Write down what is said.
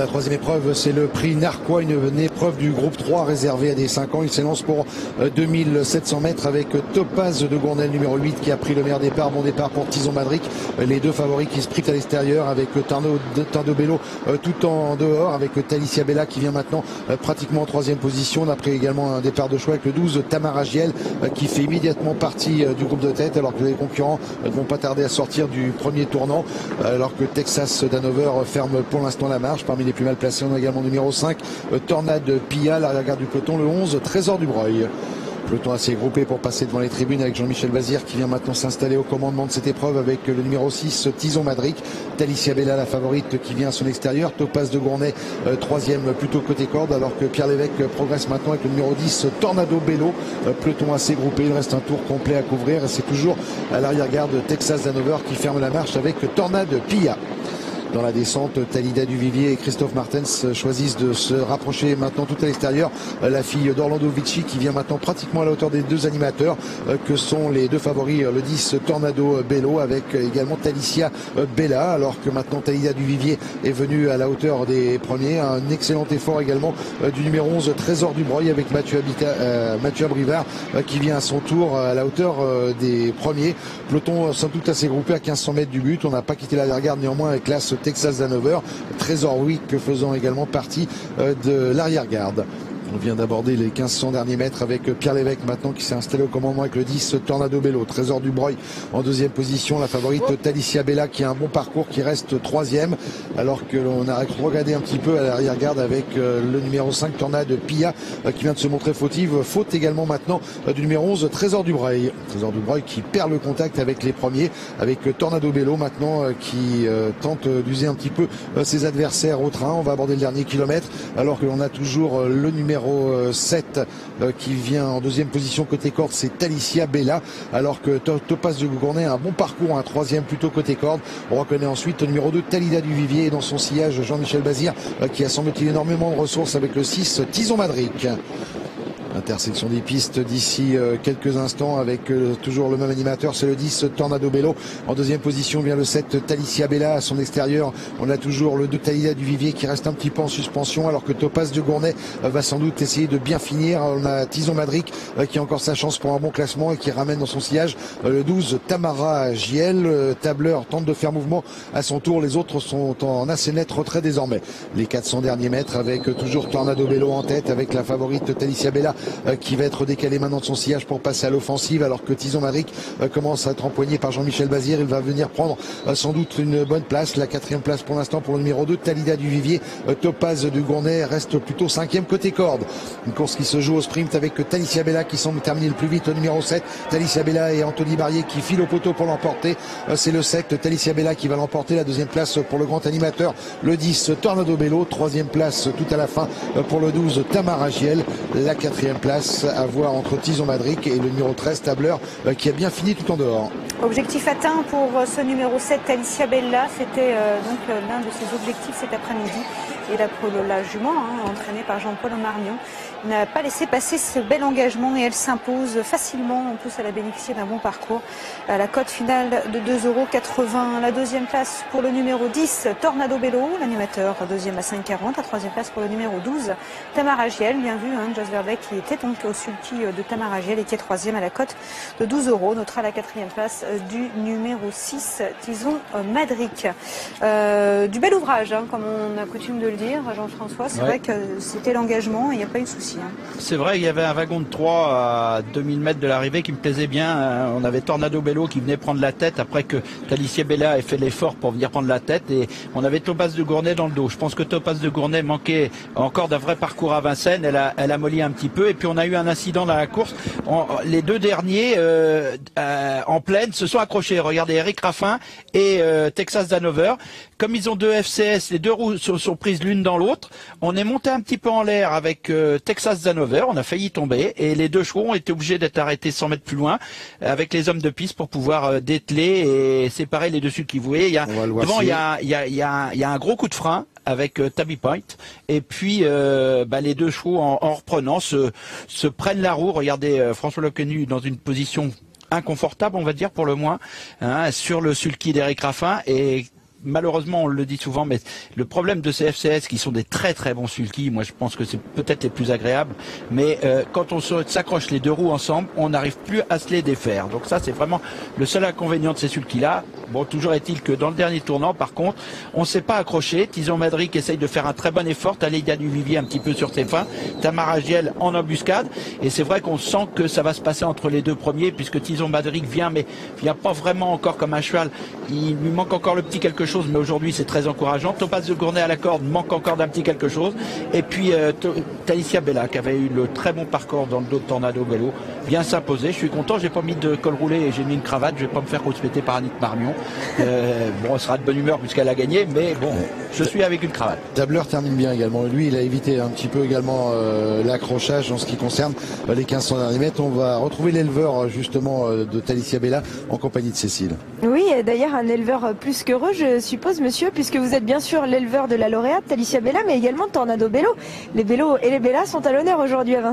La troisième épreuve, c'est le prix Narquois, une épreuve du groupe 3 réservée à des 5 ans. Il s'élance pour 2700 mètres avec Topaz de Gournel numéro 8 qui a pris le meilleur départ. Bon départ pour Tison Madric. Les deux favoris qui sprintent à l'extérieur avec Tornado Bello tout en dehors, avec Talicia Bella qui vient maintenant pratiquement en troisième position. On a pris également un départ de choix avec le 12 Tamara Giel qui fait immédiatement partie du groupe de tête, alors que les concurrents ne vont pas tarder à sortir du premier tournant, alors que Texas d'Hanover ferme pour l'instant la marche. Parmi les plus mal placés, on a également numéro 5 Tornade Pia, l'arrière-garde du peloton, le 11 Trésor du Breuil. Peloton assez groupé pour passer devant les tribunes avec Jean-Michel Bazir qui vient maintenant s'installer au commandement de cette épreuve avec le numéro 6 Tison Madric, Talicia Bella la favorite qui vient à son extérieur, Topaz de Gournay troisième plutôt côté corde, alors que Pierre Lévesque progresse maintenant avec le numéro 10 Tornado Bello. Peloton assez groupé, il reste un tour complet à couvrir et c'est toujours à l'arrière-garde Texas d'Hanover qui ferme la marche avec Tornade Pia. Dans la descente, Talida Duvivier et Christophe Martens choisissent de se rapprocher maintenant tout à l'extérieur. La fille d'Orlando Vici qui vient maintenant pratiquement à la hauteur des deux animateurs que sont les deux favoris, le 10 Tornado Bello avec également Talicia Bella, alors que maintenant Talida Duvivier est venue à la hauteur des premiers. Un excellent effort également du numéro 11 Trésor du Breuil avec Mathieu Abrivard qui vient à son tour à la hauteur des premiers. Peloton somme toute assez groupé à 1500 mètres du but. On n'a pas quitté l'arrière-garde néanmoins avec l'As Texas d'Hanover, Trésor Wick faisant également partie de l'arrière-garde. On vient d'aborder les 1500 derniers mètres avec Pierre Lévesque maintenant qui s'est installé au commandement avec le 10 Tornado Bello, Trésor du Breuil en deuxième position, la favorite Talicia Bella qui a un bon parcours qui reste troisième, alors que l'on a regardé un petit peu à l'arrière-garde avec le numéro 5 Tornado Pia qui vient de se montrer fautive. Faute également maintenant du numéro 11 Trésor du Breuil. Trésor du Breuil qui perd le contact avec les premiers, avec Tornado Bello maintenant qui tente d'user un petit peu ses adversaires au train. On va aborder le dernier kilomètre alors que l'on a toujours le numéro 7 qui vient en deuxième position côté corde, c'est Talicia Bella, alors que Topaz de Gournay a un bon parcours, un troisième plutôt côté corde. On reconnaît ensuite le numéro 2 Talida Duvivier et dans son sillage Jean-Michel Bazir qui a semble-t-il énormément de ressources avec le 6 Tison Madric. Intersection des pistes d'ici quelques instants avec toujours le même animateur, c'est le 10 Tornado Bello. En deuxième position vient le 7 Talicia Bella. À son extérieur, on a toujours le 2 Talida Duvivier qui reste un petit peu en suspension, alors que Topaz de Gournay va sans doute essayer de bien finir. On a Tison Madric qui a encore sa chance pour un bon classement et qui ramène dans son sillage le 12 Tamara Giel. Tableur tente de faire mouvement à son tour, les autres sont en assez net retrait désormais. Les 400 derniers mètres avec toujours Tornado Bello en tête, avec la favorite Talicia Bella qui va être décalé maintenant de son sillage pour passer à l'offensive, alors que Tison Madric commence à être empoigné par Jean-Michel Bazir. Il va venir prendre sans doute une bonne place, la quatrième place pour l'instant pour le numéro 2 Talida Duvivier. Topaz du Gournay reste plutôt cinquième côté corde. Une course qui se joue au sprint avec Talicia Bella qui semble terminer le plus vite au numéro 7. Talicia Bella et Anthony Barrier qui filent au poteau pour l'emporter. C'est le 7 Talicia Bella qui va l'emporter. La deuxième place pour le grand animateur, le 10 Tornado Bello. Troisième place tout à la fin pour le 12 Tamara Giel. La quatrième place à voir entre Tison Madric et le numéro 13 Tableur qui a bien fini tout en dehors. Objectif atteint pour ce numéro 7 Talicia Bella, c'était donc l'un de ses objectifs cet après-midi. Et la jument, entraînée par Jean-Paul Marignon, n'a pas laissé passer ce bel engagement et elle s'impose facilement. En plus, elle a bénéficié d'un bon parcours. À la cote finale de 2,80 €. La deuxième place pour le numéro 10, Tornado Bello, l'animateur, deuxième à 5,40. La troisième place pour le numéro 12, Tamara Giel. Bien vu, Jos Verbeek qui était donc au sulky de Tamara Giel et qui est troisième à la cote de 12 €. Notera la quatrième place du numéro 6, Tison Madric. Du bel ouvrage, comme on a coutume de le dire, Jean-François. C'est vrai que c'était l'engagement et il n'y a pas eu de souci. C'est vrai, il y avait un wagon de 3 à 2000 mètres de l'arrivée qui me plaisait bien. On avait Tornado Bello qui venait prendre la tête après que Talicia Bella ait fait l'effort pour venir prendre la tête, et on avait Topaz de Gournay dans le dos. Je pense que Topaz de Gournay manquait encore d'un vrai parcours à Vincennes. Elle a molli un petit peu et puis on a eu un incident dans la course. Les deux derniers en pleine se sont accrochés. Regardez, Eric Raffin et Texas d'Hanover. Comme ils ont deux FCS, les deux roues sont prises l'une dans l'autre. On est monté un petit peu en l'air avec Texas d'Hanover, on a failli tomber et les deux chevaux ont été obligés d'être arrêtés 100 mètres plus loin avec les hommes de piste pour pouvoir dételer et séparer les deux sulky. Vous voyez, devant il y a un gros coup de frein avec Tabby Point et puis les deux chevaux en reprenant se prennent la roue. Regardez François Lecanu dans une position inconfortable, on va dire pour le moins, sur le sulky d'Eric Raffin, et malheureusement, on le dit souvent, mais le problème de ces FCS qui sont des très très bons sulky, moi je pense que c'est peut-être les plus agréables, mais quand on s'accroche les deux roues ensemble, on n'arrive plus à se les défaire. Donc ça, c'est vraiment le seul inconvénient de ces sulky-là. Bon, toujours est-il que dans le dernier tournant, par contre, on ne s'est pas accroché. Tison Madric essaye de faire un très bon effort. Taléga du Vivier un petit peu sur ses fins. Tamara Giel en embuscade. Et c'est vrai qu'on sent que ça va se passer entre les deux premiers, puisque Tison Madric vient, mais vient pas vraiment encore comme un cheval. Il lui manque encore le petit quelque chose, mais aujourd'hui c'est très encourageant. Topaz de Gournay à la corde manque encore d'un petit quelque chose. Et puis Talicia Bella, qui avait eu le très bon parcours dans le dos de Tornado Bello, bien s'imposer. Je suis content, j'ai pas mis de col roulé et j'ai mis une cravate. Je vais pas me faire respecter par Annick Marmion. Bon, elle sera de bonne humeur puisqu'elle a gagné, mais bon, je suis avec une cravate. Dableur termine bien également. Lui, il a évité un petit peu également l'accrochage en ce qui concerne les 1500 derniers mètres. On va retrouver l'éleveur justement de Talicia Bella en compagnie de Cécile. Oui, et d'ailleurs un éleveur plus qu'heureux, je suppose, monsieur, puisque vous êtes bien sûr l'éleveur de la lauréate Talicia Bella, mais également de Tornado Bello. Les Bello et les Bella sont à l'honneur aujourd'hui à Vincennes.